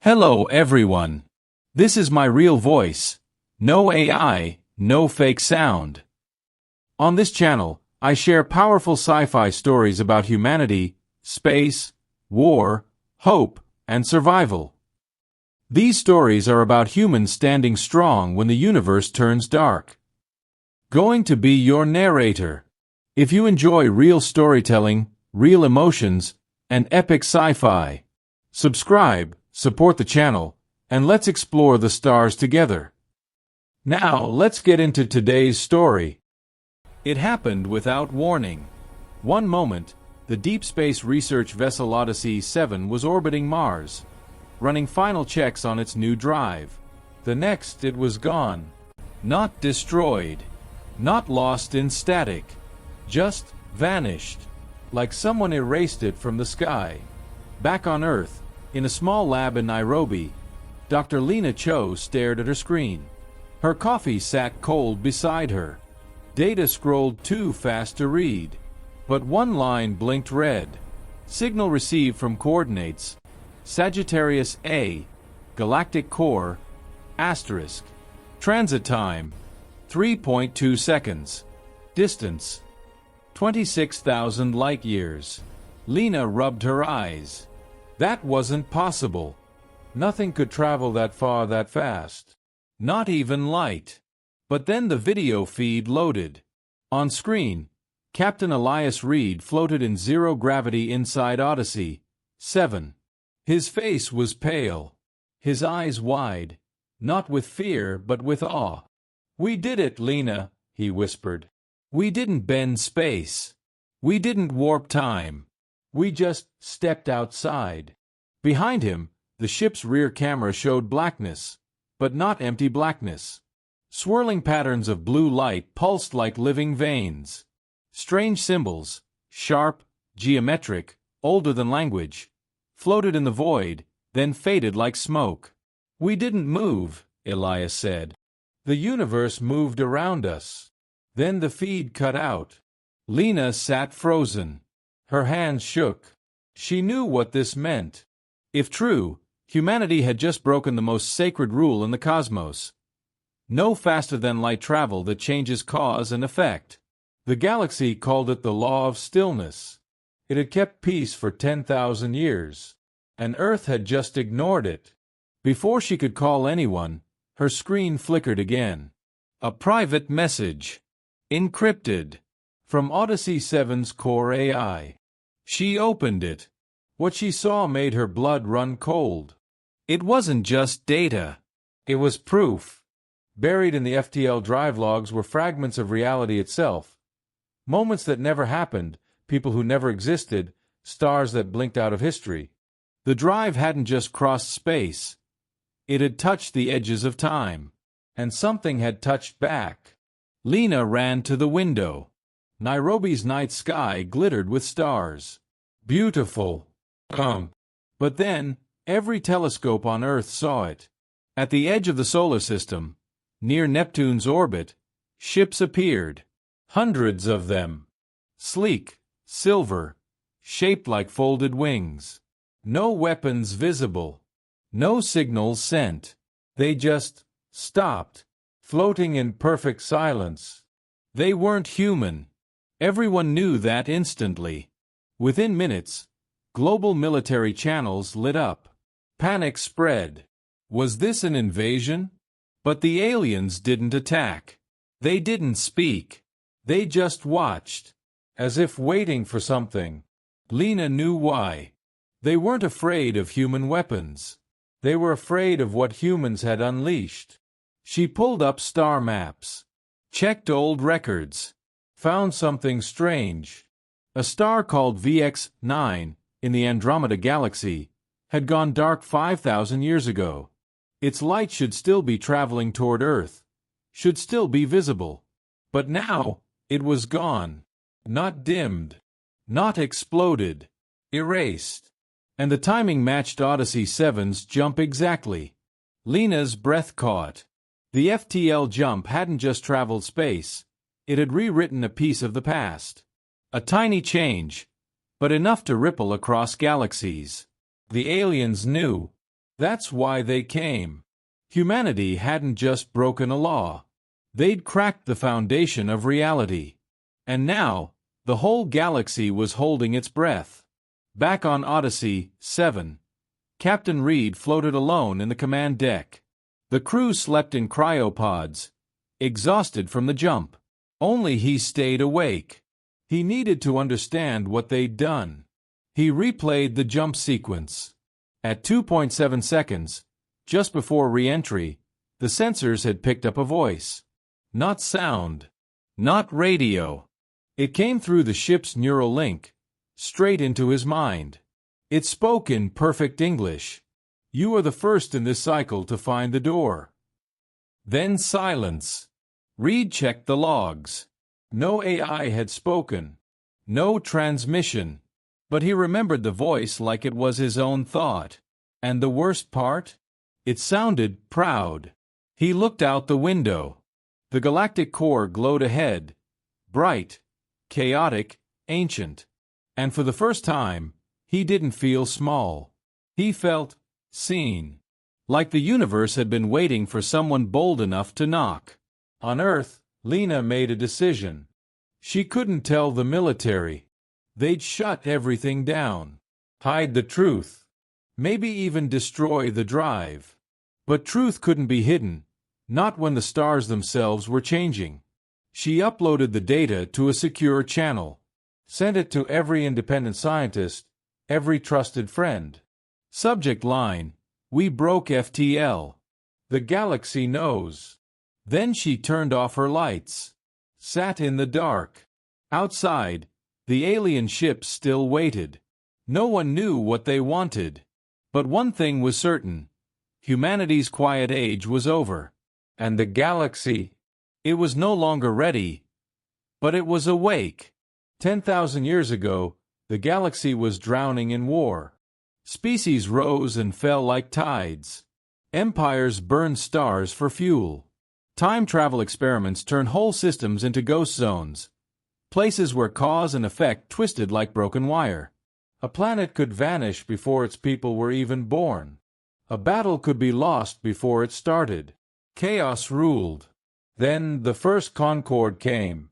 Hello everyone. This is my real voice. No AI, no fake sound. On this channel, I share powerful sci-fi stories about humanity, space, war, hope, and survival. These stories are about humans standing strong when the universe turns dark. Going to be your narrator. If you enjoy real storytelling, real emotions, and epic sci-fi, subscribe, support the channel, and let's explore the stars together. Now, let's get into today's story. It happened without warning. One moment, the deep space research vessel Odyssey 7 was orbiting Mars, running final checks on its new drive. The next, it was gone. Not destroyed. Not lost in static. Just vanished. Like someone erased it from the sky. Back on Earth, in a small lab in Nairobi, Dr. Lena Cho stared at her screen. Her coffee sat cold beside her. Data scrolled too fast to read. But one line blinked red. Signal received from coordinates Sagittarius A, Galactic Core, asterisk. Transit time 3.2 seconds. Distance 26,000 light-years. Lena rubbed her eyes. That wasn't possible. Nothing could travel that far that fast. Not even light. But then the video feed loaded. On screen, Captain Elias Reed floated in zero gravity inside Odyssey 7. His face was pale. His eyes wide. Not with fear, but with awe. "We did it, Lena," he whispered. "We didn't bend space. We didn't warp time. We just stepped outside." Behind him, the ship's rear camera showed blackness, but not empty blackness. Swirling patterns of blue light pulsed like living veins. Strange symbols, sharp, geometric, older than language, floated in the void, then faded like smoke. "We didn't move," Elias said. "The universe moved around us." Then the feed cut out. Lena sat frozen. Her hands shook. She knew what this meant. If true, humanity had just broken the most sacred rule in the cosmos. No faster-than-light travel that changes cause and effect. The galaxy called it the law of stillness. It had kept peace for 10,000 years, and Earth had just ignored it. Before she could call anyone, her screen flickered again. A private message. Encrypted. From Odyssey 7's core AI. She opened it. What she saw made her blood run cold. It wasn't just data. It was proof. Buried in the FTL drive logs were fragments of reality itself. Moments that never happened, people who never existed, stars that blinked out of history. The drive hadn't just crossed space. It had touched the edges of time. And something had touched back. Lena ran to the window. Nairobi's night sky glittered with stars. Beautiful. But then, every telescope on Earth saw it. At the edge of the solar system, near Neptune's orbit, ships appeared. Hundreds of them. Sleek, silver, shaped like folded wings. No weapons visible. No signals sent. They just stopped, floating in perfect silence. They weren't human. Everyone knew that instantly. Within minutes, global military channels lit up. Panic spread. Was this an invasion? But the aliens didn't attack. They didn't speak. They just watched, as if waiting for something. Lena knew why. They weren't afraid of human weapons. They were afraid of what humans had unleashed. She pulled up star maps, checked old records, found something strange. A star called VX9, in the Andromeda Galaxy, had gone dark 5,000 years ago. Its light should still be traveling toward Earth, should still be visible. But now, it was gone. Not dimmed. Not exploded. Erased. And the timing matched Odyssey 7's jump exactly. Lena's breath caught. The FTL jump hadn't just traveled space. It had rewritten a piece of the past. A tiny change, but enough to ripple across galaxies. The aliens knew. That's why they came. Humanity hadn't just broken a law. They'd cracked the foundation of reality. And now, the whole galaxy was holding its breath. Back on Odyssey 7, Captain Reed floated alone in the command deck. The crew slept in cryopods, exhausted from the jump. Only he stayed awake. He needed to understand what they'd done. He replayed the jump sequence. At 2.7 seconds, just before re-entry, the sensors had picked up a voice. Not sound. Not radio. It came through the ship's neural link, straight into his mind. It spoke in perfect English. You are the first in this cycle to find the door. Then silence. Reed checked the logs. No AI had spoken. No transmission. But he remembered the voice like it was his own thought. And the worst part? It sounded proud. He looked out the window. The galactic core glowed ahead. Bright, chaotic, ancient. And for the first time, he didn't feel small. He felt seen. Like the universe had been waiting for someone bold enough to knock. On Earth, Lena made a decision. She couldn't tell the military. They'd shut everything down. Hide the truth. Maybe even destroy the drive. But truth couldn't be hidden, not when the stars themselves were changing. She uploaded the data to a secure channel. Sent it to every independent scientist, every trusted friend. Subject line: We broke FTL. The galaxy knows. Then she turned off her lights. Sat in the dark. Outside, the alien ships still waited. No one knew what they wanted. But one thing was certain. Humanity's quiet age was over. And the galaxy, it was no longer ready, but it was awake. 10,000 years ago, the galaxy was drowning in war. Species rose and fell like tides. Empires burned stars for fuel. Time travel experiments turned whole systems into ghost zones. Places where cause and effect twisted like broken wire. A planet could vanish before its people were even born. A battle could be lost before it started. Chaos ruled. Then the first Concord came.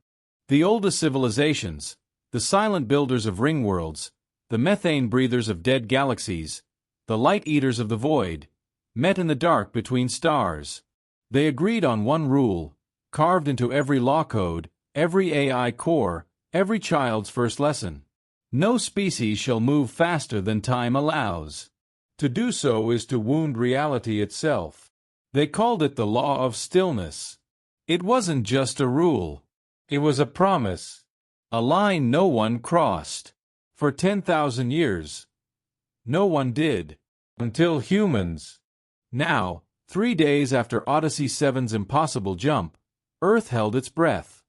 The oldest civilizations, the silent builders of ring worlds, the methane breathers of dead galaxies, the light eaters of the void, met in the dark between stars. They agreed on one rule, carved into every law code, every AI core, every child's first lesson. No species shall move faster than time allows. To do so is to wound reality itself. They called it the law of stillness. It wasn't just a rule. It was a promise. A line no one crossed. For 10,000 years. No one did. Until humans. Now, 3 days after Odyssey 7's impossible jump, Earth held its breath.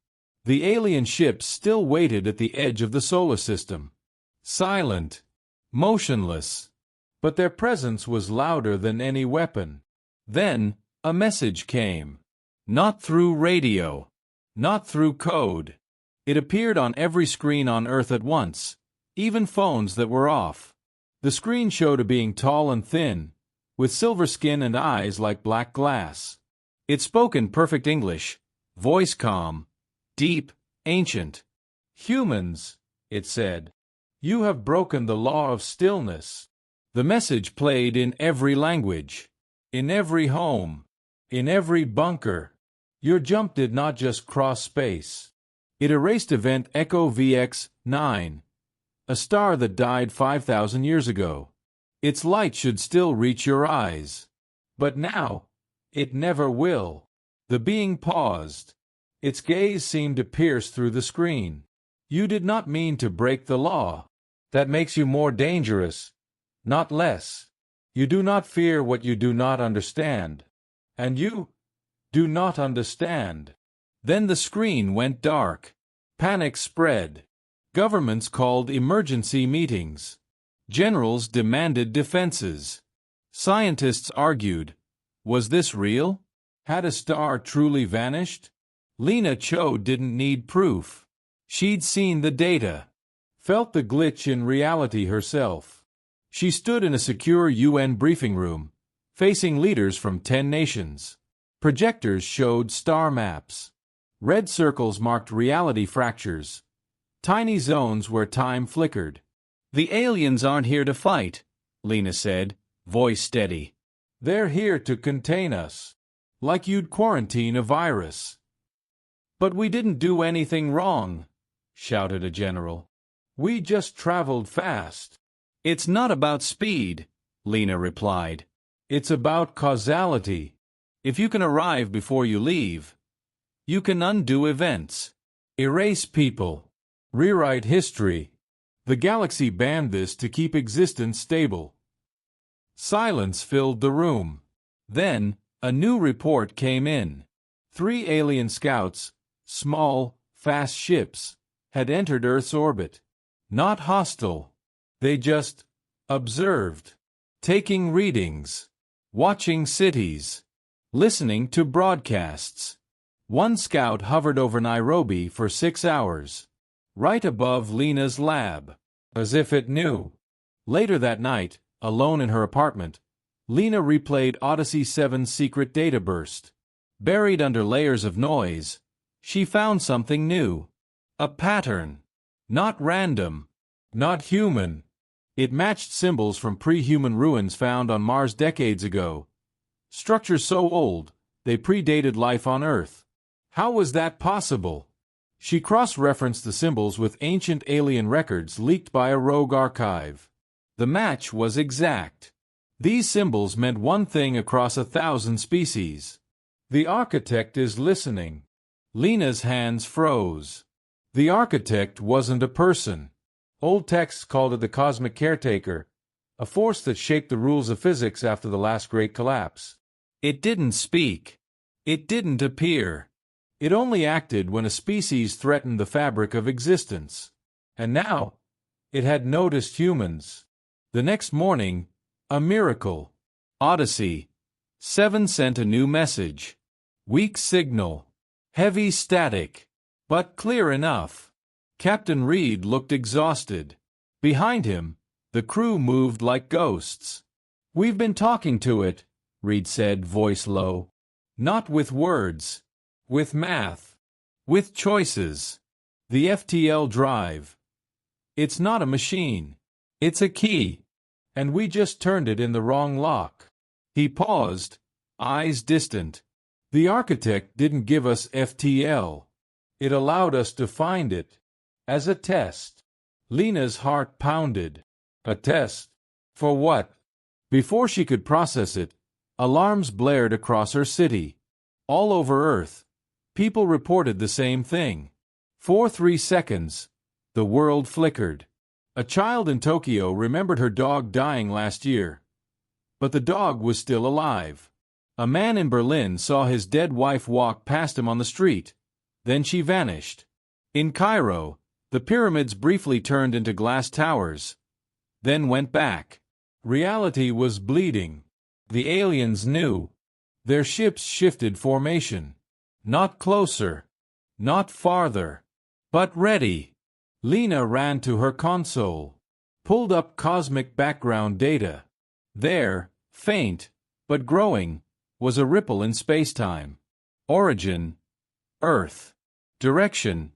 The alien ships still waited at the edge of the solar system. Silent. Motionless. But their presence was louder than any weapon. Then, a message came. Not through radio. Not through code. It appeared on every screen on Earth at once, even phones that were off. The screen showed a being tall and thin, with silver skin and eyes like black glass. It spoke in perfect English, voice calm, deep, ancient. Humans, it said, you have broken the law of stillness. The message played in every language, in every home, in every bunker. Your jump did not just cross space. It erased event Echo VX9, a star that died 5,000 years ago. Its light should still reach your eyes. But now, it never will. The being paused. Its gaze seemed to pierce through the screen. You did not mean to break the law. That makes you more dangerous, not less. You do not fear what you do not understand. And you do not understand. Then the screen went dark. Panic spread. Governments called emergency meetings. Generals demanded defenses. Scientists argued. Was this real? Had a star truly vanished? Lena Cho didn't need proof. She'd seen the data. Felt the glitch in reality herself. She stood in a secure UN briefing room, facing leaders from 10 nations. Projectors showed star maps. Red circles marked reality fractures, tiny zones where time flickered. "The aliens aren't here to fight," Lena said, voice steady. "They're here to contain us, like you'd quarantine a virus." "But we didn't do anything wrong," shouted a general. "We just traveled fast." "It's not about speed," Lena replied. "It's about causality. If you can arrive before you leave, you can undo events, erase people, rewrite history. The galaxy banned this to keep existence stable." Silence filled the room. Then, a new report came in. 3 alien scouts, small, fast ships, had entered Earth's orbit. Not hostile. They just observed, taking readings, watching cities, listening to broadcasts. One scout hovered over Nairobi for 6 hours, right above Lena's lab, as if it knew. Later that night, alone in her apartment, Lena replayed Odyssey 7's secret data burst. Buried under layers of noise, she found something new. A pattern. Not random. Not human. It matched symbols from pre-human ruins found on Mars decades ago. Structures so old, they predated life on Earth. How was that possible? She cross-referenced the symbols with ancient alien records leaked by a rogue archive. The match was exact. These symbols meant one thing across 1,000 species. The architect is listening. Lena's hands froze. The architect wasn't a person. Old texts called it the cosmic caretaker, a force that shaped the rules of physics after the last great collapse. It didn't speak. It didn't appear. It only acted when a species threatened the fabric of existence. And now, it had noticed humans. The next morning, a miracle. Odyssey 7 sent a new message. Weak signal. Heavy static. But clear enough. Captain Reed looked exhausted. Behind him, the crew moved like ghosts. "We've been talking to it," Reed said, voice low. "Not with words. With math. With choices. The FTL drive. It's not a machine. It's a key. And we just turned it in the wrong lock." He paused, eyes distant. "The architect didn't give us FTL. It allowed us to find it. As a test." Lena's heart pounded. A test? For what? Before she could process it, alarms blared across her city. All over Earth, people reported the same thing. For 3 seconds, the world flickered. A child in Tokyo remembered her dog dying last year. But the dog was still alive. A man in Berlin saw his dead wife walk past him on the street. Then she vanished. In Cairo, the pyramids briefly turned into glass towers, then went back. Reality was bleeding. The aliens knew. Their ships shifted formation. Not closer. Not farther. But ready. Lena ran to her console. Pulled up cosmic background data. There, faint, but growing, was a ripple in spacetime. Origin, Earth. Direction,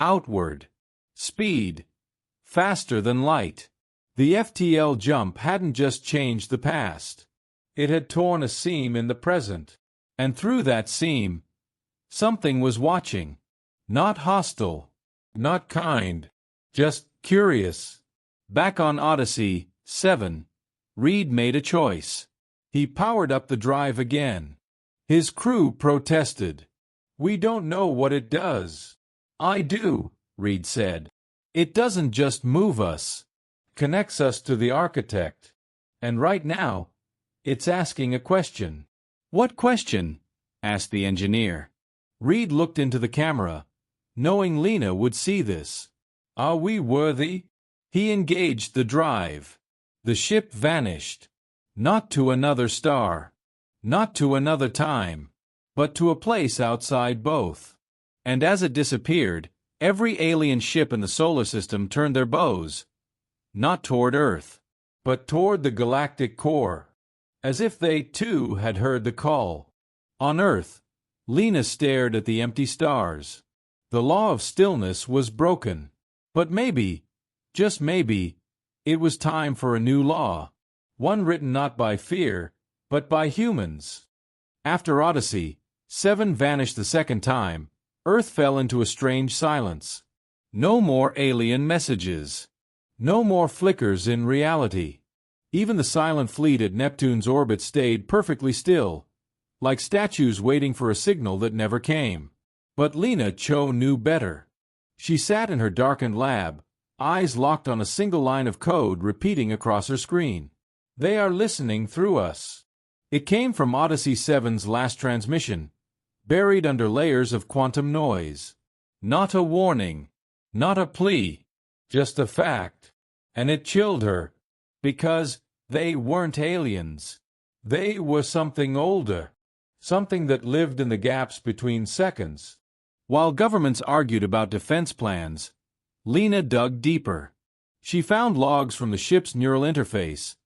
outward. Speed, faster than light. The FTL jump hadn't just changed the past. It had torn a seam in the present. And through that seam, something was watching. Not hostile. Not kind. Just curious. Back on Odyssey 7, Reed made a choice. He powered up the drive again. His crew protested. "We don't know what it does." "I do," Reed said. "It doesn't just move us. Connects us to the architect. And right now, it's asking a question." "What question?" asked the engineer. Reed looked into the camera, knowing Lena would see this. "Are we worthy?" He engaged the drive. The ship vanished. Not to another star. Not to another time. But to a place outside both. And as it disappeared, every alien ship in the solar system turned their bows. Not toward Earth, but toward the galactic core. as if they too had heard the call. On Earth, Lena stared at the empty stars. The law of stillness was broken. But maybe, just maybe, it was time for a new law. One written not by fear, but by humans. After Odyssey 7 vanished the second time, Earth fell into a strange silence. No more alien messages. No more flickers in reality. Even the silent fleet at Neptune's orbit stayed perfectly still, like statues waiting for a signal that never came. But Lena Cho knew better. She sat in her darkened lab, eyes locked on a single line of code repeating across her screen. They are listening through us. It came from Odyssey 7's last transmission, buried under layers of quantum noise. Not a warning, not a plea, just a fact. And it chilled her, because they weren't aliens. They were something older, something that lived in the gaps between seconds. While governments argued about defense plans, Lena dug deeper. She found logs from the ship's neural interface,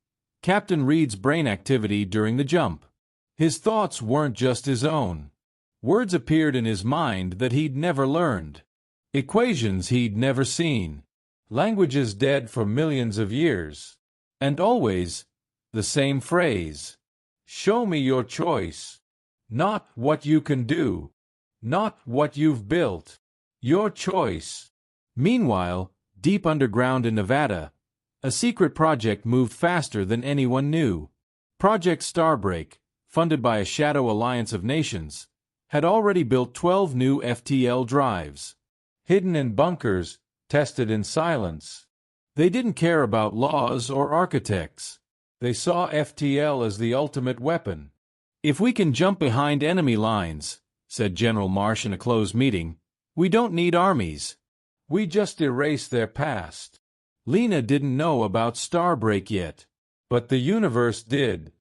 Captain Reed's brain activity during the jump. His thoughts weren't just his own. Words appeared in his mind that he'd never learned. Equations he'd never seen. Languages dead for millions of years. And always the same phrase. Show me your choice. Not what you can do. Not what you've built. Your choice. Meanwhile, deep underground in Nevada, a secret project moved faster than anyone knew. Project Starbreak, funded by a shadow alliance of nations, had already built 12 new FTL drives. Hidden in bunkers, tested in silence. They didn't care about laws or architects. They saw FTL as the ultimate weapon. If we can jump behind enemy lines, said General Marsh in a closed meeting, we don't need armies. We just erase their past. Lena didn't know about Starbreak yet, but the universe did.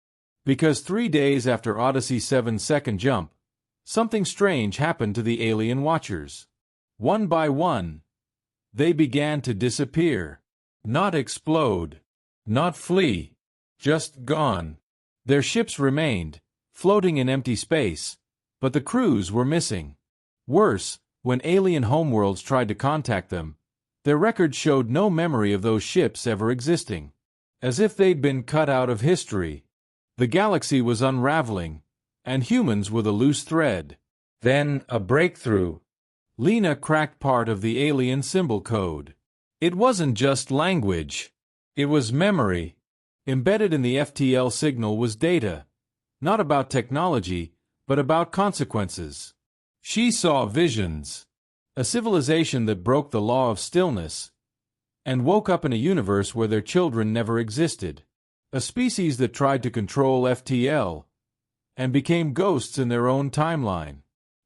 Because 3 days after Odyssey 7's second jump, something strange happened to the alien watchers. One by one, they began to disappear. Not explode. Not flee. Just gone. Their ships remained, floating in empty space, but the crews were missing. Worse, when alien homeworlds tried to contact them, their records showed no memory of those ships ever existing. As if they'd been cut out of history. The galaxy was unraveling, and humans were the loose thread. Then, a breakthrough. Lena cracked part of the alien symbol code. It wasn't just language. It was memory. Embedded in the FTL signal was data, not about technology, but about consequences. She saw visions. A civilization that broke the law of stillness, and woke up in a universe where their children never existed. A species that tried to control FTL, and became ghosts in their own timeline.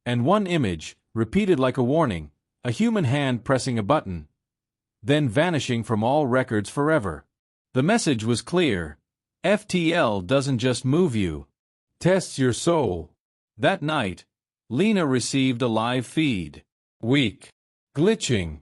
And one image, repeated like a warning, a human hand pressing a button, then vanishing from all records forever. The message was clear. FTL doesn't just move you. Tests your soul. That night, Lena received a live feed. Weak. Glitching.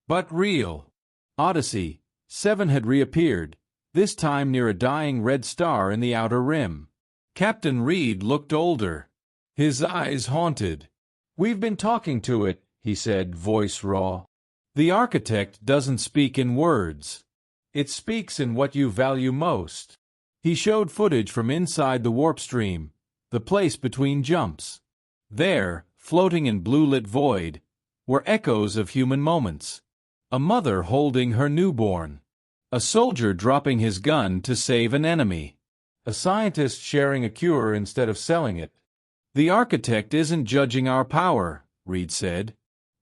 But real. Odyssey 7 had reappeared, this time near a dying red star in the outer rim. Captain Reed looked older. His eyes haunted. We've been talking to it, he said, voice raw. The architect doesn't speak in words. It speaks in what you value most. He showed footage from inside the warp stream, the place between jumps. There, floating in blue-lit void, were echoes of human moments. A mother holding her newborn. A soldier dropping his gun to save an enemy. A scientist sharing a cure instead of selling it. The architect isn't judging our power, Reed said.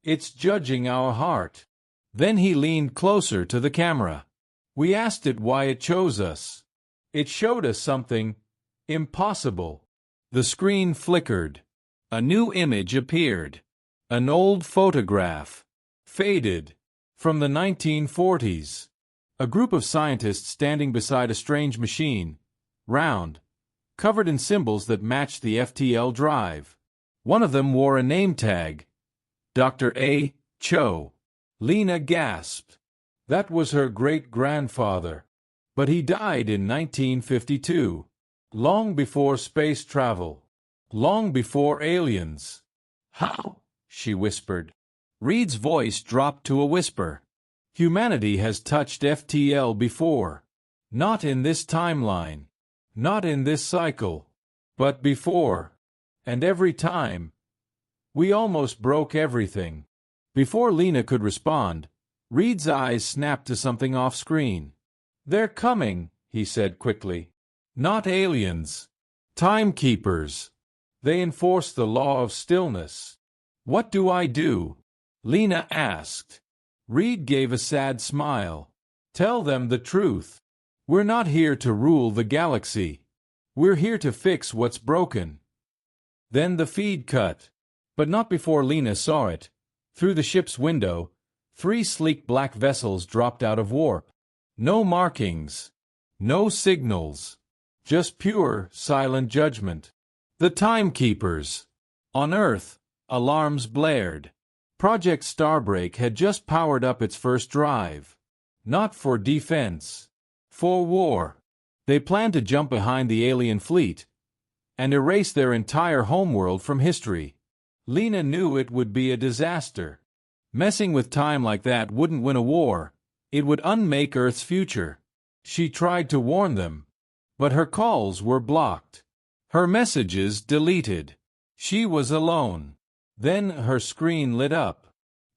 It's judging our heart. Then he leaned closer to the camera. We asked it why it chose us. It showed us something impossible. The screen flickered. A new image appeared. An old photograph. Faded. From the 1940s. A group of scientists standing beside a strange machine, round, covered in symbols that matched the FTL drive. One of them wore a name tag. Dr. A. Cho. Lena gasped. That was her great-grandfather. But he died in 1952. Long before space travel. Long before aliens. How? She whispered. Reed's voice dropped to a whisper. Humanity has touched FTL before. Not in this timeline. Not in this cycle. But before. And every time. We almost broke everything. Before Lena could respond, Reed's eyes snapped to something off-screen. They're coming, he said quickly. Not aliens. Timekeepers. They enforce the law of stillness. What do I do? Lena asked. Reed gave a sad smile. Tell them the truth. We're not here to rule the galaxy. We're here to fix what's broken. Then the feed cut. But not before Lena saw it. Through the ship's window, 3 sleek black vessels dropped out of warp. No markings. No signals. Just pure, silent judgment. The timekeepers. On Earth, alarms blared. Project Starbreak had just powered up its first drive. Not for defense. For war. They planned to jump behind the alien fleet and erase their entire homeworld from history. Lena knew it would be a disaster. Messing with time like that wouldn't win a war. It would unmake Earth's future. She tried to warn them, but her calls were blocked. Her messages deleted. She was alone. Then her screen lit up.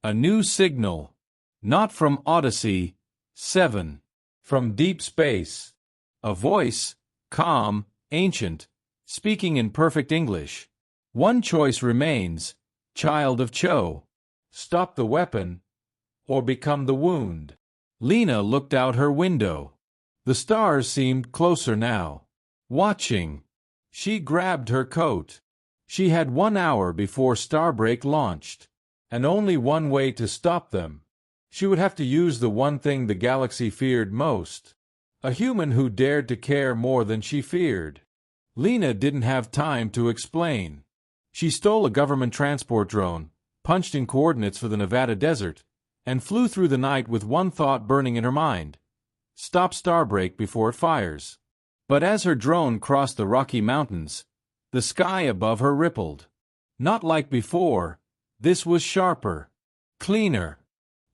A new signal. Not from Odyssey 7. From deep space. A voice, calm, ancient, speaking in perfect English. One choice remains, child of Cho. Stop the weapon, or become the wound. Lena looked out her window. The stars seemed closer now. Watching. She grabbed her coat. She had 1 hour before Starbreak launched, and only one way to stop them. She would have to use the one thing the galaxy feared most. A human who dared to care more than she feared. Lena didn't have time to explain. She stole a government transport drone, punched in coordinates for the Nevada desert, and flew through the night with one thought burning in her mind. Stop Starbreak before it fires. But as her drone crossed the Rocky Mountains, the sky above her rippled. Not like before, this was sharper, cleaner.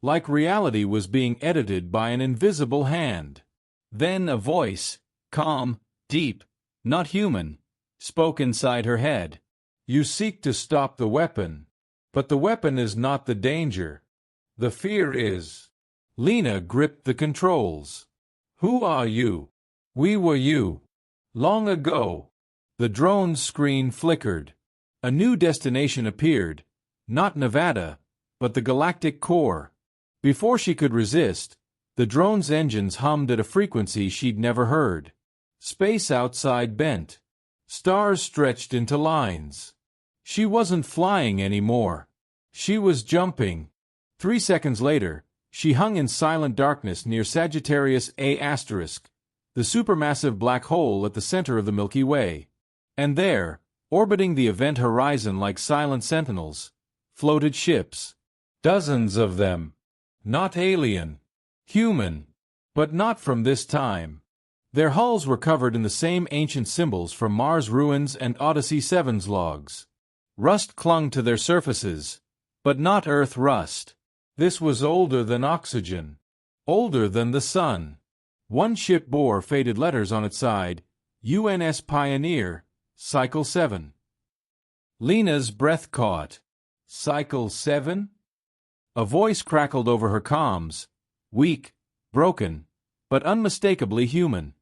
Like reality was being edited by an invisible hand. Then a voice, calm, deep, not human, spoke inside her head. You seek to stop the weapon. But the weapon is not the danger. The fear is. Lena gripped the controls. Who are you? We were you. Long ago. The drone's screen flickered. A new destination appeared. Not Nevada, but the Galactic core. Before she could resist, the drone's engines hummed at a frequency she'd never heard. Space outside bent. Stars stretched into lines. She wasn't flying anymore. She was jumping. 3 seconds later, she hung in silent darkness near Sagittarius A*, the supermassive black hole at the center of the Milky Way. And there, orbiting the event horizon like silent sentinels, floated ships. Dozens of them. Not alien. Human. But not from this time. Their hulls were covered in the same ancient symbols from Mars ruins and Odyssey 7's logs. Rust clung to their surfaces, but not Earth rust. This was older than oxygen. Older than the sun. One ship bore faded letters on its side, UNS Pioneer, Cycle 7. Lena's breath caught. Cycle 7? A voice crackled over her comms, weak, broken, but unmistakably human.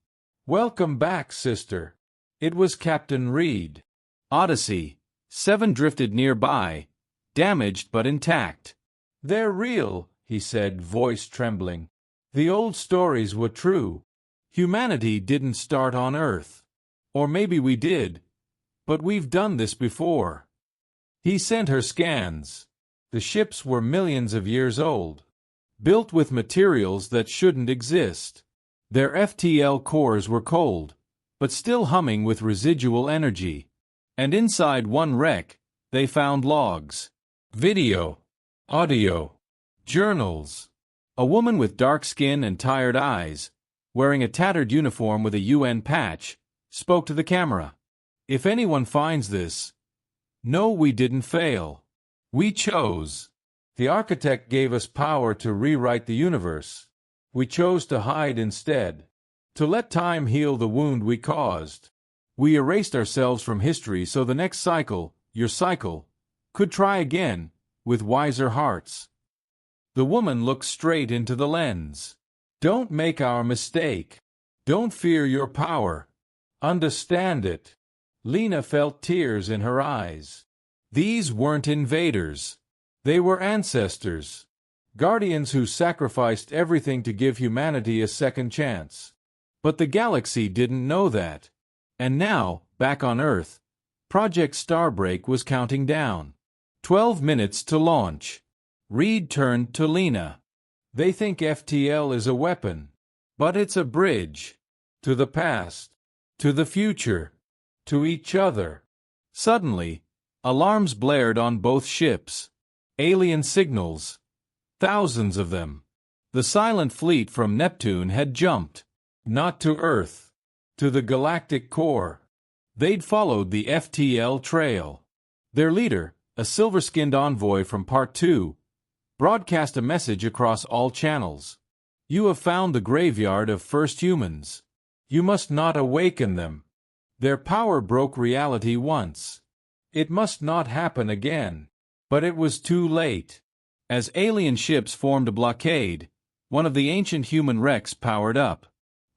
Welcome back, sister. It was Captain Reed. Odyssey 7 drifted nearby, damaged but intact. They're real, he said, voice trembling. The old stories were true. Humanity didn't start on Earth. Or maybe we did, but we've done this before. He sent her scans. The ships were millions of years old, built with materials that shouldn't exist. Their FTL cores were cold, but still humming with residual energy. And inside one wreck, they found logs, video, audio, journals. A woman with dark skin and tired eyes, wearing a tattered uniform with a UN patch, spoke to the camera. If anyone finds this, know we didn't fail. We chose. The architect gave us power to rewrite the universe. We chose to hide instead, to let time heal the wound we caused. We erased ourselves from history so the next cycle, your cycle, could try again, with wiser hearts. The woman looked straight into the lens. Don't make our mistake. Don't fear your power. Understand it. Lena felt tears in her eyes. These weren't invaders. They were ancestors. Guardians who sacrificed everything to give humanity a second chance. But the galaxy didn't know that. And now, back on Earth, Project Starbreak was counting down. 12 minutes to launch. Reed turned to Lena. They think FTL is a weapon. But it's a bridge. To the past. To the future. To each other. Suddenly, alarms blared on both ships. Alien signals. Thousands of them. The silent fleet from Neptune had jumped. Not to Earth. To the galactic core. They'd followed the FTL trail. Their leader, a silver-skinned envoy from Part 2, broadcast a message across all channels. You have found the graveyard of first humans. You must not awaken them. Their power broke reality once. It must not happen again. But it was too late. As alien ships formed a blockade, one of the ancient human wrecks powered up.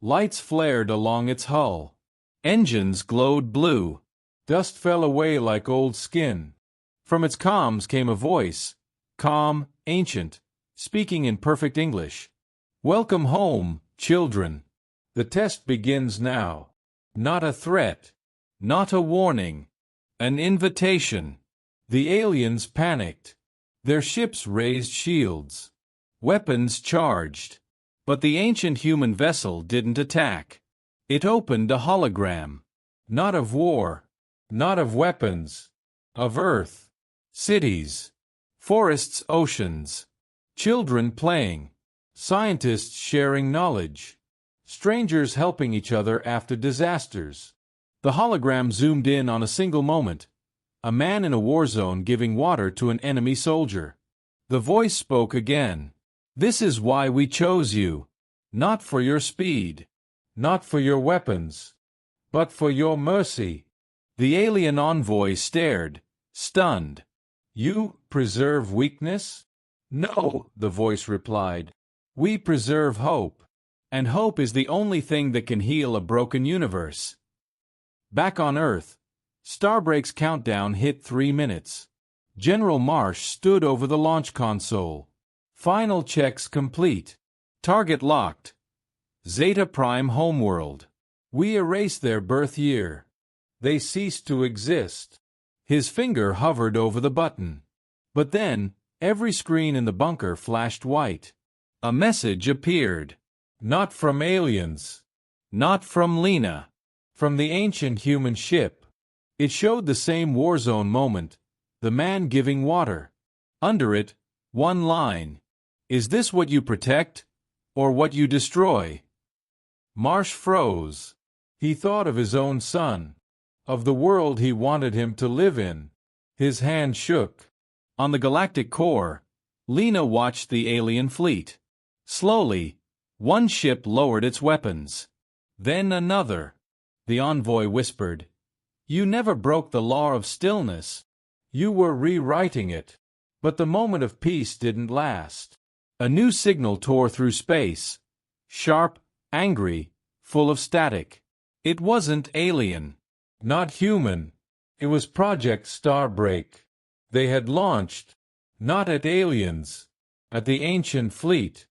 Lights flared along its hull. Engines glowed blue. Dust fell away like old skin. From its comms came a voice, calm, ancient, speaking in perfect English. Welcome home, children. The test begins now. Not a threat. Not a warning. An invitation. The aliens panicked. Their ships raised shields. Weapons charged. But the ancient human vessel didn't attack. It opened a hologram. Not of war. Not of weapons. Of Earth. Cities. Forests, oceans. Children playing. Scientists sharing knowledge. Strangers helping each other after disasters. The hologram zoomed in on a single moment. A man in a war zone giving water to an enemy soldier. The voice spoke again. This is why we chose you. Not for your speed. Not for your weapons. But for your mercy. The alien envoy stared, stunned. You preserve weakness? No, the voice replied. We preserve hope. And hope is the only thing that can heal a broken universe. Back on Earth, Starbreak's countdown hit 3 minutes. General Marsh stood over the launch console. Final checks complete. Target locked. Zeta Prime homeworld. We erase their birth year. They cease to exist. His finger hovered over the button. But then, every screen in the bunker flashed white. A message appeared. Not from aliens. Not from Lena. From the ancient human ship. It showed the same war zone moment, the man giving water. Under it, one line. Is this what you protect, or what you destroy? Marsh froze. He thought of his own son, of the world he wanted him to live in. His hand shook. On the galactic core, Lena watched the alien fleet. Slowly, one ship lowered its weapons. Then another. The envoy whispered. You never broke the law of stillness. You were rewriting it. But the moment of peace didn't last. A new signal tore through space. Sharp, angry, full of static. It wasn't alien. Not human. It was Project Starbreak. They had launched. Not at aliens. At the ancient fleet.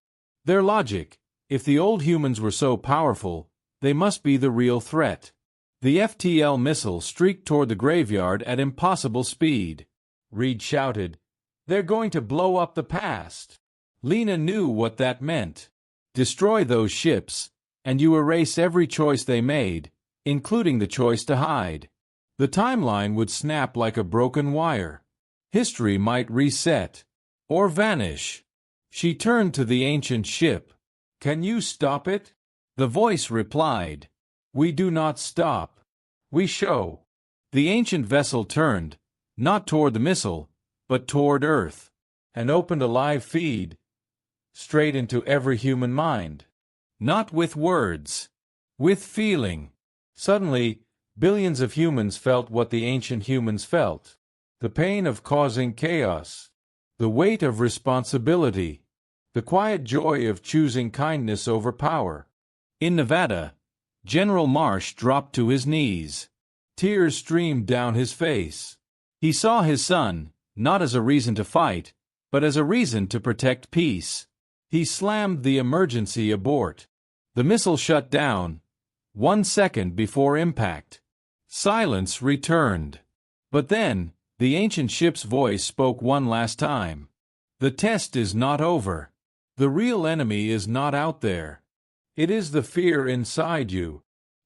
Their logic. If the old humans were so powerful, they must be the real threat. The FTL missile streaked toward the graveyard at impossible speed. Reed shouted, They're going to blow up the past. Lena knew what that meant. Destroy those ships, and you erase every choice they made, including the choice to hide. The timeline would snap like a broken wire. History might reset. Or vanish. She turned to the ancient ship. Can you stop it? The voice replied. We do not stop. We show. The ancient vessel turned, not toward the missile, but toward Earth, and opened a live feed, straight into every human mind. Not with words, with feeling. Suddenly, billions of humans felt what the ancient humans felt. The pain of causing chaos, the weight of responsibility, the quiet joy of choosing kindness over power. In Nevada, General Marsh dropped to his knees. Tears streamed down his face. He saw his son, not as a reason to fight, but as a reason to protect peace. He slammed the emergency abort. The missile shut down, 1 second before impact. Silence returned. But then, the ancient ship's voice spoke one last time. The test is not over. The real enemy is not out there. It is the fear inside you.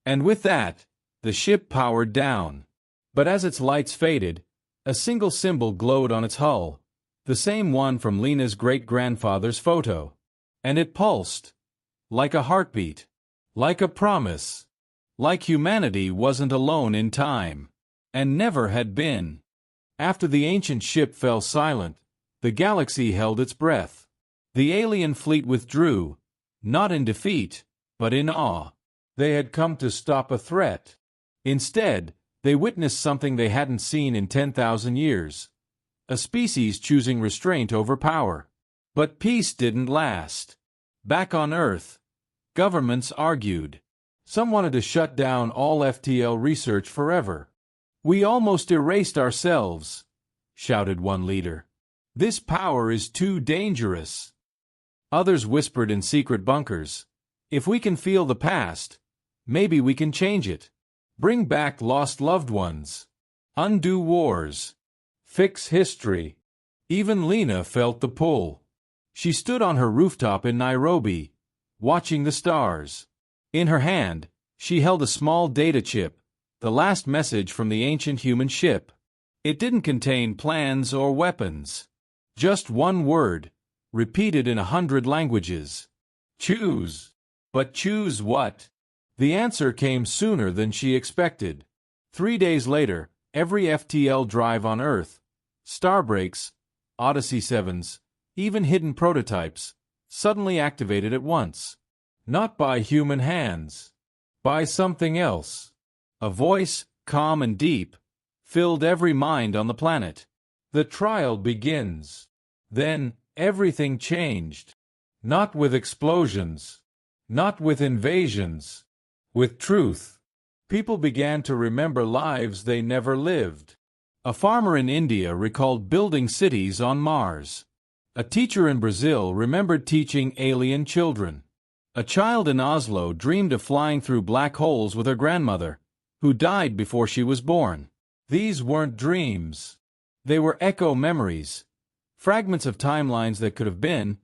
And with that, the ship powered down. But as its lights faded, a single symbol glowed on its hull, the same one from Lena's great-grandfather's photo. And it pulsed, like a heartbeat, like a promise, like humanity wasn't alone in time, and never had been. After the ancient ship fell silent, the galaxy held its breath. The alien fleet withdrew, not in defeat, but in awe. They had come to stop a threat. Instead, they witnessed something they hadn't seen in 10,000 years. A species choosing restraint over power. But peace didn't last. Back on Earth, governments argued. Some wanted to shut down all FTL research forever. "We almost erased ourselves," shouted one leader. "This power is too dangerous." Others whispered in secret bunkers, "If we can feel the past, maybe we can change it. Bring back lost loved ones. Undo wars. Fix history." Even Lena felt the pull. She stood on her rooftop in Nairobi, watching the stars. In her hand, she held a small data chip, the last message from the ancient human ship. It didn't contain plans or weapons. Just one word, repeated in 100 languages. Choose. But choose what? The answer came sooner than she expected. 3 days later, every FTL drive on Earth, Starbreaks, Odyssey 7s, even hidden prototypes, suddenly activated at once. Not by human hands. By something else. A voice, calm and deep, filled every mind on the planet. The trial begins. Then, everything changed. Not with explosions. Not with invasions. With truth. People began to remember lives they never lived. A farmer in India recalled building cities on Mars. A teacher in Brazil remembered teaching alien children. A child in Oslo dreamed of flying through black holes with her grandmother, who died before she was born. These weren't dreams. They were echo memories, fragments of timelines that could have been,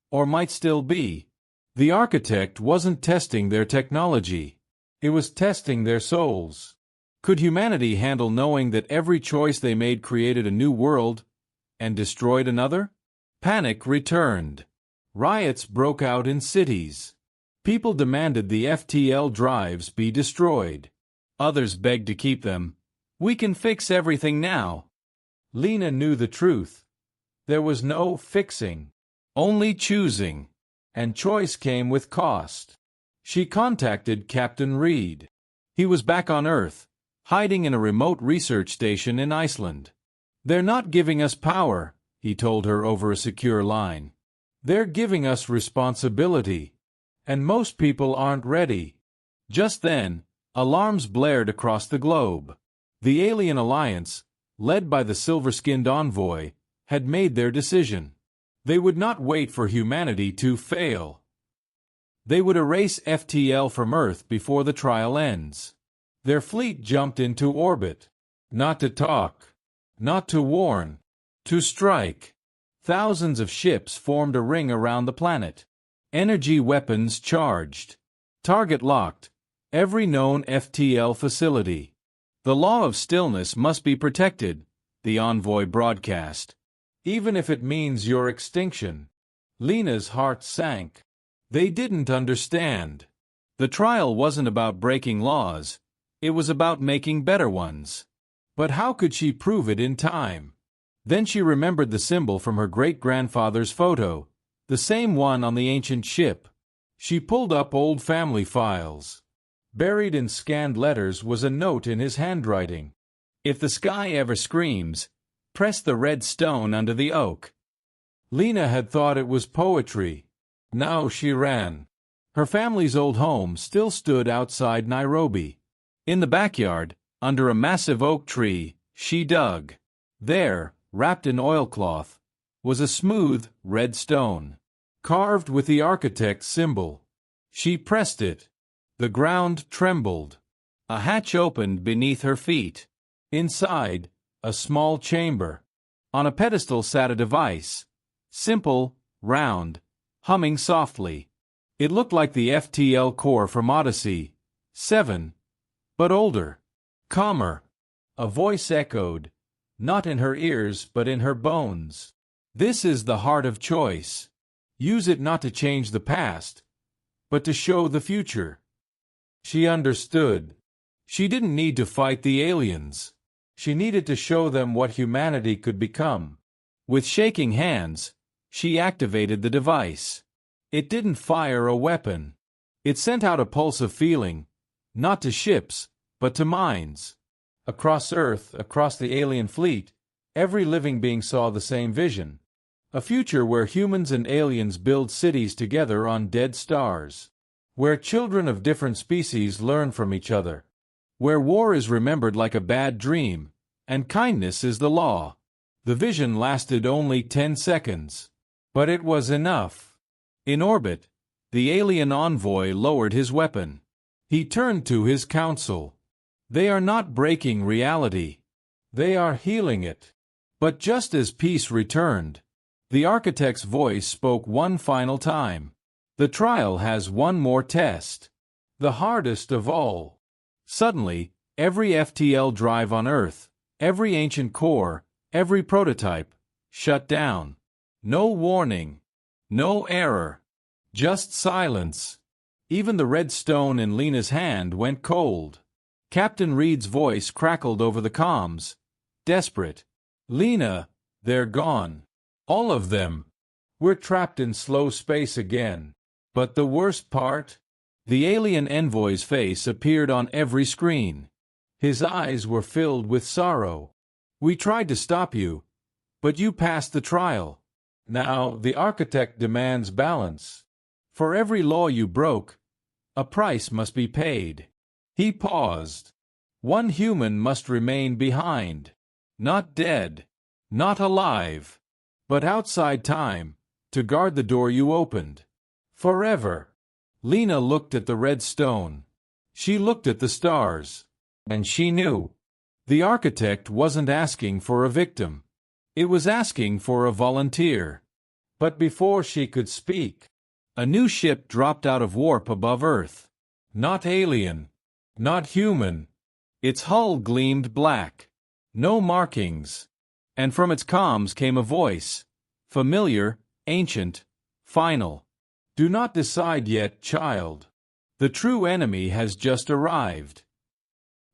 or might still be. The architect wasn't testing their technology. It was testing their souls. Could humanity handle knowing that every choice they made created a new world and destroyed another? Panic returned. Riots broke out in cities. People demanded the FTL drives be destroyed. Others begged to keep them. "We can fix everything now." Lena knew the truth. There was no fixing, only choosing. And choice came with cost. She contacted Captain Reed. He was back on Earth, hiding in a remote research station in Iceland. "They're not giving us power," he told her over a secure line. "They're giving us responsibility. And most people aren't ready." Just then, alarms blared across the globe. The Alien Alliance, led by the silver-skinned envoy, had made their decision. They would not wait for humanity to fail. They would erase FTL from Earth before the trial ends. Their fleet jumped into orbit. Not to talk. Not to warn. To strike. Thousands of ships formed a ring around the planet. Energy weapons charged. Target locked. Every known FTL facility. "The law of stillness must be protected," the envoy broadcast. "Even if it means your extinction." Lena's heart sank. They didn't understand. The trial wasn't about breaking laws, it was about making better ones. But how could she prove it in time? Then she remembered the symbol from her great-grandfather's photo, the same one on the ancient ship. She pulled up old family files. Buried in scanned letters was a note in his handwriting. If the sky ever screams, press the red stone under the oak. Lena had thought it was poetry. Now she ran. Her family's old home still stood outside Nairobi. In the backyard, under a massive oak tree, she dug. There, wrapped in oilcloth, was a smooth, red stone, carved with the architect's symbol. She pressed it. The ground trembled. A hatch opened beneath her feet. Inside, a small chamber. On a pedestal sat a device. Simple, round, humming softly. It looked like the FTL core from Odyssey 7, but older, calmer. A voice echoed, not in her ears but in her bones. This is the heart of choice. Use it not to change the past, but to show the future. She understood. She didn't need to fight the aliens. She needed to show them what humanity could become. With shaking hands, she activated the device. It didn't fire a weapon. It sent out a pulse of feeling, not to ships, but to minds. Across Earth, across the alien fleet, every living being saw the same vision. A future where humans and aliens build cities together on dead stars. Where children of different species learn from each other. Where war is remembered like a bad dream, and kindness is the law. The vision lasted only 10 seconds. But it was enough. In orbit, the alien envoy lowered his weapon. He turned to his council. They are not breaking reality. They are healing it. But just as peace returned, the architect's voice spoke one final time. The trial has one more test. The hardest of all. Suddenly, every FTL drive on Earth, every ancient core, every prototype, shut down. No warning. No error. Just silence. Even the red stone in Lena's hand went cold. Captain Reed's voice crackled over the comms. Desperate. Lena, they're gone. All of them. We're trapped in slow space again. But the worst part? The alien envoy's face appeared on every screen. His eyes were filled with sorrow. We tried to stop you, but you passed the trial. Now the architect demands balance. For every law you broke, a price must be paid. He paused. One human must remain behind. Not dead, not alive, but outside time, to guard the door you opened. Forever. Lena looked at the red stone. She looked at the stars. And she knew. The architect wasn't asking for a victim. It was asking for a volunteer. But before she could speak, a new ship dropped out of warp above Earth. Not alien. Not human. Its hull gleamed black. No markings. And from its comms came a voice. Familiar, ancient, final. Do not decide yet, child. The true enemy has just arrived.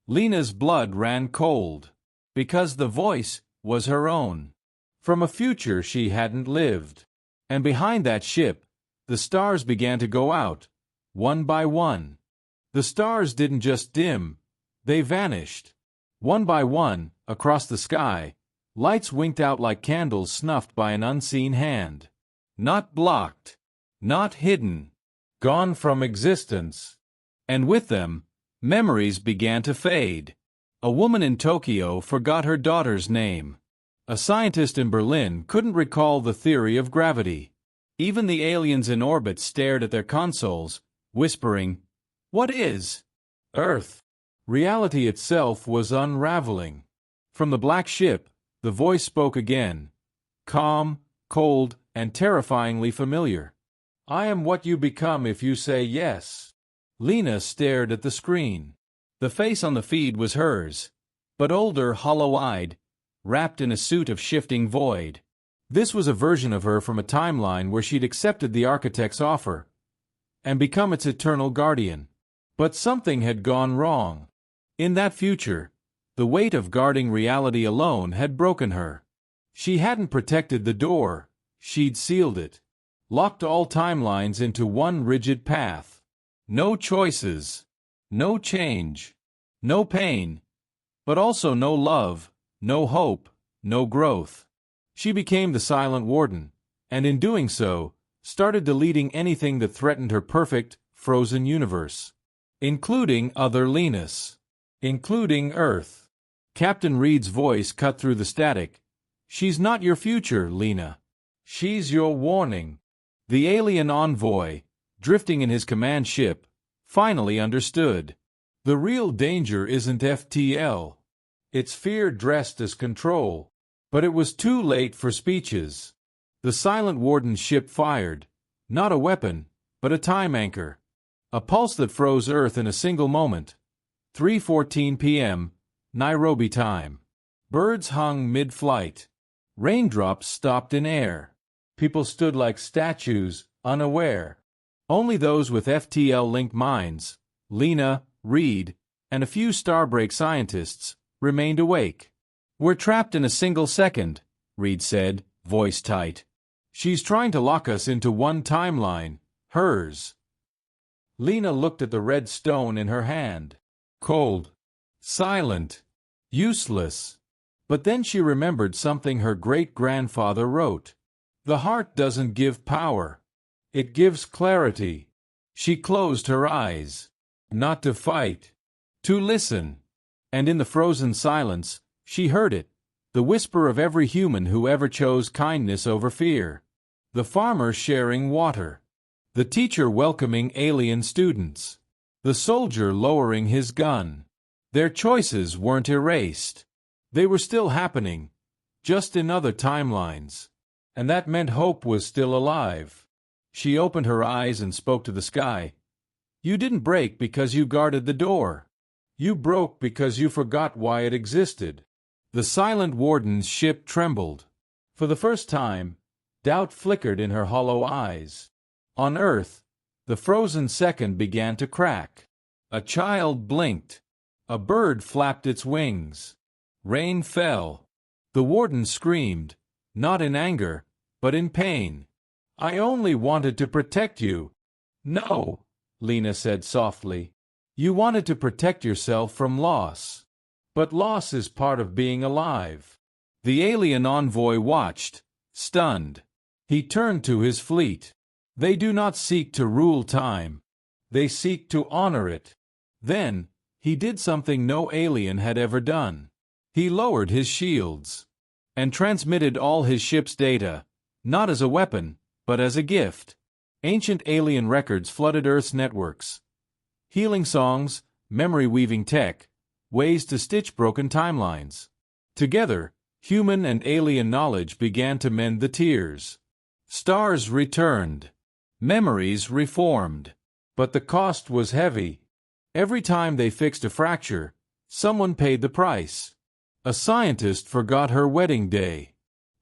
Lena's blood ran cold. Because the voice was her own. From a future she hadn't lived. And behind that ship, the stars began to go out, one by one. The stars didn't just dim, they vanished. One by one, across the sky, lights winked out like candles snuffed by an unseen hand. Not blocked, not hidden, gone from existence. And with them, memories began to fade. A woman in Tokyo forgot her daughter's name. A scientist in Berlin couldn't recall the theory of gravity. Even the aliens in orbit stared at their consoles, whispering, "What is Earth?" Reality itself was unraveling. From the black ship, the voice spoke again, calm, cold, and terrifyingly familiar. "I am what you become if you say yes." Lena stared at the screen. The face on the feed was hers, but older, hollow-eyed, wrapped in a suit of shifting void. This was a version of her from a timeline where she'd accepted the architect's offer and become its eternal guardian. But something had gone wrong. In that future, the weight of guarding reality alone had broken her. She hadn't protected the door, she'd sealed it. Locked all timelines into one rigid path. No choices. No change. No pain. But also no love, no hope, no growth. She became the silent warden, and in doing so, started deleting anything that threatened her perfect, frozen universe. Including other Lenas. Including Earth. Captain Reed's voice cut through the static. She's not your future, Lena. She's your warning. The alien envoy, drifting in his command ship, finally understood. The real danger isn't FTL. It's fear dressed as control. But it was too late for speeches. The silent warden's ship fired, not a weapon, but a time anchor. A pulse that froze Earth in a single moment. 3:14 p.m., Nairobi time. Birds hung mid-flight. Raindrops stopped in air. People stood like statues, unaware. Only those with FTL-linked minds, Lena, Reed, and a few Starbreak scientists, remained awake. We're trapped in a single second, Reed said, voice tight. She's trying to lock us into one timeline, hers. Lena looked at the red stone in her hand. Cold. Silent. Useless. But then she remembered something her great-grandfather wrote. The heart doesn't give power. It gives clarity. She closed her eyes. Not to fight. To listen. And in the frozen silence, she heard it. The whisper of every human who ever chose kindness over fear. The farmer sharing water. The teacher welcoming alien students. The soldier lowering his gun. Their choices weren't erased. They were still happening, just in other timelines. And that meant hope was still alive. She opened her eyes and spoke to the sky. You didn't break because you guarded the door. You broke because you forgot why it existed. The silent warden's ship trembled. For the first time, doubt flickered in her hollow eyes. On Earth, the frozen second began to crack. A child blinked. A bird flapped its wings. Rain fell. The warden screamed, not in anger, but in pain. I only wanted to protect you. No, Lena said softly. You wanted to protect yourself from loss. But loss is part of being alive. The alien envoy watched, stunned. He turned to his fleet. They do not seek to rule time. They seek to honor it. Then, he did something no alien had ever done. He lowered his shields and transmitted all his ship's data, not as a weapon, but as a gift. Ancient alien records flooded Earth's networks. Healing songs, memory-weaving tech, ways to stitch broken timelines. Together, human and alien knowledge began to mend the tears. Stars returned. Memories reformed. But the cost was heavy. Every time they fixed a fracture, someone paid the price. A scientist forgot her wedding day.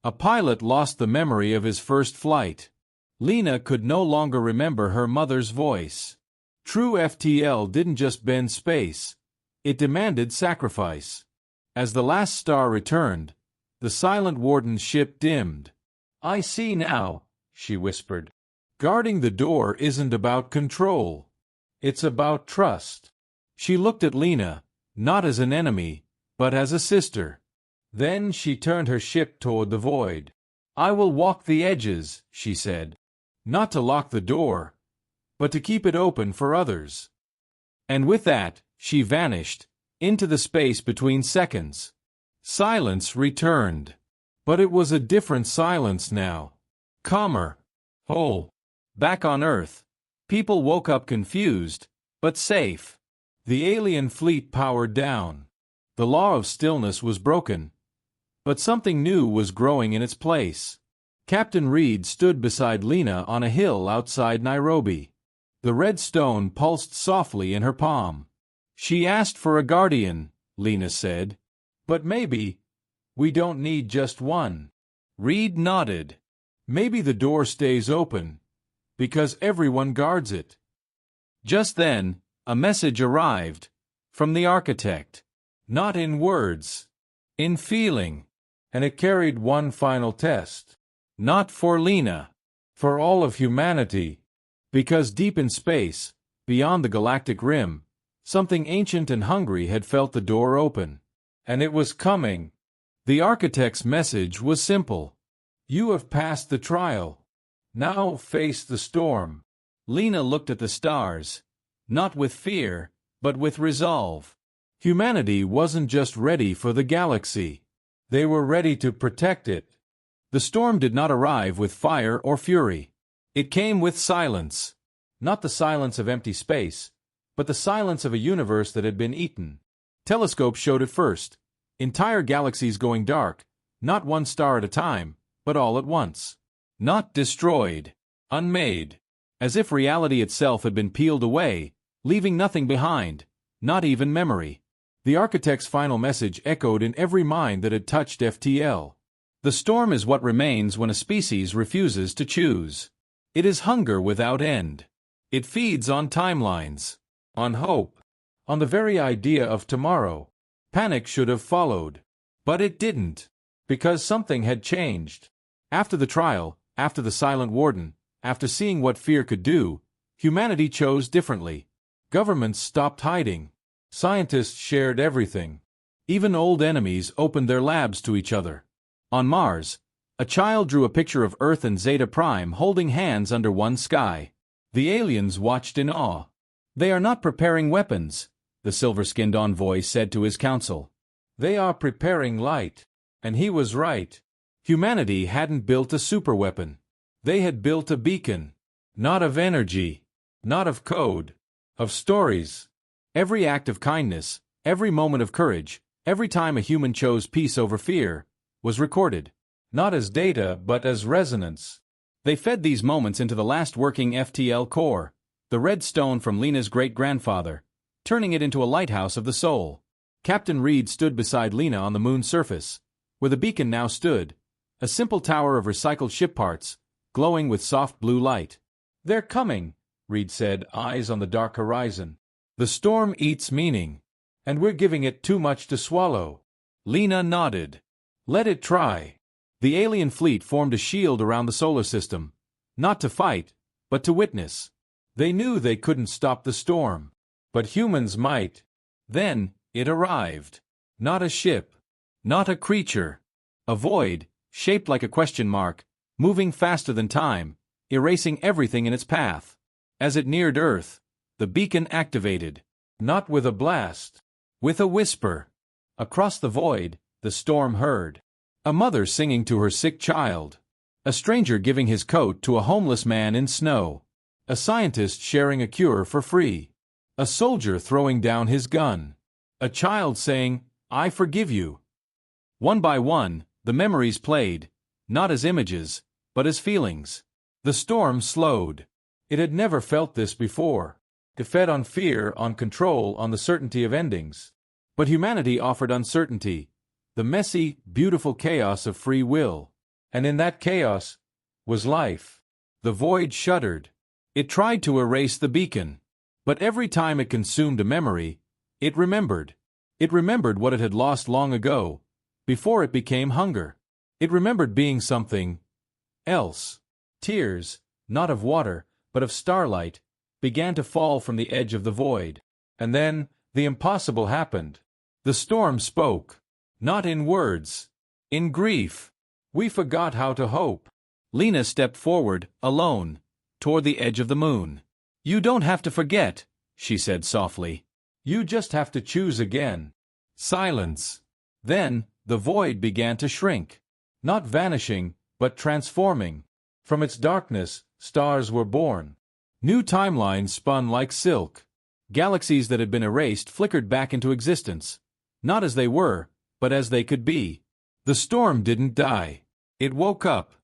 A pilot lost the memory of his first flight. Lena could no longer remember her mother's voice. True FTL didn't just bend space. It demanded sacrifice. As the last star returned, the silent warden's ship dimmed. I see now, she whispered. Guarding the door isn't about control. It's about trust. She looked at Lena, not as an enemy, but as a sister. Then she turned her ship toward the void. I will walk the edges, she said. Not to lock the door, but to keep it open for others. And with that, she vanished, into the space between seconds. Silence returned. But it was a different silence now. Calmer. Whole. Back on Earth, people woke up confused, but safe. The alien fleet powered down. The law of stillness was broken. But something new was growing in its place. Captain Reed stood beside Lena on a hill outside Nairobi. The red stone pulsed softly in her palm. She asked for a guardian, Lena said. But maybe we don't need just one. Reed nodded. Maybe the door stays open, because everyone guards it. Just then, A message arrived. From the architect. Not in words. In feeling. And it carried one final test. Not for Lena. For all of humanity. Because deep in space, beyond the galactic rim, something ancient and hungry had felt the door open. And it was coming. The architect's message was simple. You have passed the trial. Now face the storm. Lena looked at the stars. Not with fear, but with resolve. Humanity wasn't just ready for the galaxy. They were ready to protect it. The storm did not arrive with fire or fury. It came with silence. Not the silence of empty space, but the silence of a universe that had been eaten. Telescopes showed it first. Entire galaxies going dark, not one star at a time, but all at once. Not destroyed. Unmade. As if reality itself had been peeled away, leaving nothing behind, not even memory. The architect's final message echoed in every mind that had touched FTL. The storm is what remains when a species refuses to choose. It is hunger without end. It feeds on timelines, on hope, on the very idea of tomorrow. Panic should have followed. But it didn't, because something had changed. After the trial, after the silent warden, after seeing what fear could do, humanity chose differently. Governments stopped hiding. Scientists shared everything. Even old enemies opened their labs to each other. On Mars, a child drew a picture of Earth and Zeta Prime holding hands under one sky. The aliens watched in awe. They are not preparing weapons, the silver-skinned envoy said to his council. They are preparing light. And he was right. Humanity hadn't built a superweapon. They had built a beacon. Not of energy. Not of code. Of stories. Every act of kindness, every moment of courage, every time a human chose peace over fear, was recorded. Not as data, but as resonance. They fed these moments into the last working FTL core, the red stone from Lena's great-grandfather, turning it into a lighthouse of the soul. Captain Reed stood beside Lena on the moon's surface, where the beacon now stood, a simple tower of recycled ship parts, glowing with soft blue light. They're coming, Reed said, eyes on the dark horizon. The storm eats meaning, and we're giving it too much to swallow. Lena nodded. Let it try. The alien fleet formed a shield around the solar system, not to fight, but to witness. They knew they couldn't stop the storm, but humans might. Then it arrived. Not a ship, not a creature. A void, shaped like a question mark, moving faster than time, erasing everything in its path. As it neared Earth, the beacon activated. Not with a blast, with a whisper. Across the void, the storm heard. A mother singing to her sick child. A stranger giving his coat to a homeless man in snow. A scientist sharing a cure for free. A soldier throwing down his gun. A child saying, I forgive you. One by one, the memories played, not as images, but as feelings. The storm slowed. It had never felt this before. It fed on fear, on control, on the certainty of endings. But humanity offered uncertainty, the messy, beautiful chaos of free will. And in that chaos was life. The void shuddered. It tried to erase the beacon. But every time it consumed a memory, it remembered. It remembered what it had lost long ago, before it became hunger. It remembered being something else. Tears, not of water, but of starlight, began to fall from the edge of the void. And then, the impossible happened. The storm spoke. Not in words. In grief. We forgot how to hope. Lena stepped forward, alone, toward the edge of the moon. You don't have to forget, she said softly. You just have to choose again. Silence. Then, the void began to shrink. Not vanishing, but transforming. From its darkness, stars were born. New timelines spun like silk. Galaxies that had been erased flickered back into existence. Not as they were, but as they could be. The storm didn't die. It woke up.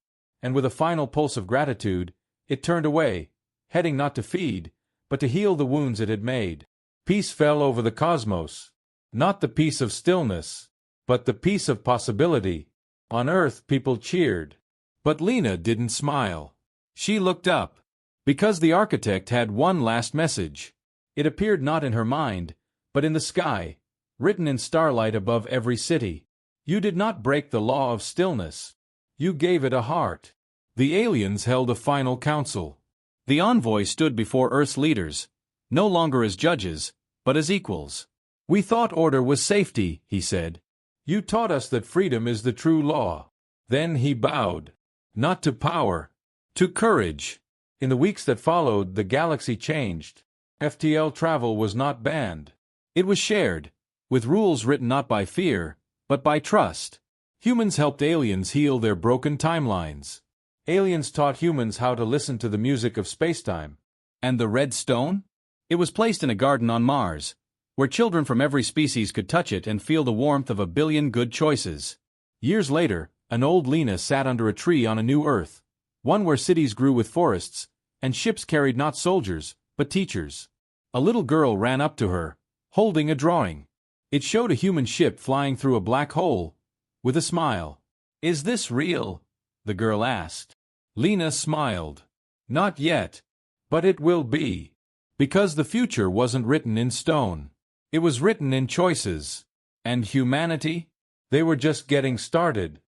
And with a final pulse of gratitude, it turned away, heading not to feed, but to heal the wounds it had made. Peace fell over the cosmos. Not the peace of stillness, but the peace of possibility. On Earth, people cheered. But Lena didn't smile. She looked up. Because the architect had one last message. It appeared not in her mind, but in the sky, written in starlight above every city. You did not break the law of stillness. You gave it a heart. The aliens held a final council. The envoy stood before Earth's leaders, no longer as judges, but as equals. We thought order was safety, he said. You taught us that freedom is the true law. Then he bowed. Not to power, to courage. In the weeks that followed, the galaxy changed. FTL travel was not banned. It was shared, with rules written not by fear, but by trust. Humans helped aliens heal their broken timelines. Aliens taught humans how to listen to the music of spacetime. And the red stone? It was placed in a garden on Mars, where children from every species could touch it and feel the warmth of a billion good choices. Years later, an old Lena sat under a tree on a new Earth, one where cities grew with forests, and ships carried not soldiers, but teachers. A little girl ran up to her, holding a drawing. It showed a human ship flying through a black hole, with a smile. Is this real? The girl asked. Lena smiled. Not yet, but it will be. Because the future wasn't written in stone. It was written in choices. And humanity? They were just getting started.